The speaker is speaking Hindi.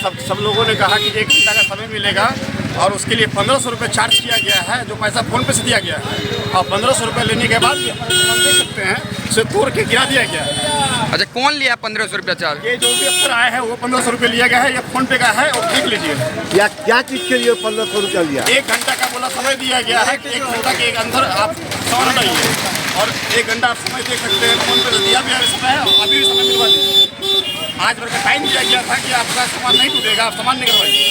सब लोगों ने कहा कि 1 घंटा का समय मिलेगा और उसके लिए 1500 रुपये चार्ज किया गया है, जो पैसा फ़ोन पे से दिया गया है। और 1500 रुपये लेने के बाद हम देख सकते हैं उसे तोड़ के गिरा दिया गया है। अच्छा, कौन लिया 1500 रुपया चार्ज? ये जो भी अफसर आए हैं वो 1500 रुपये लिया गया है, ये फ़ोन पे का है और देख लीजिए। या क्या चीज़ के लिए 1500 रुपया लिया? 1 घंटा का बोला समय दिया गया है कि 1 घंटा के अंदर आप सामान लाइए और 1 घंटा आप समय देख सकते हैं। फ़ोन पे दिया भी समय है, अभी भी समय मिलवा दीजिए। आज भर का टाइम दिया गया था कि आपका सामान नहीं टूटेगा, आप सामान निकलवाइए।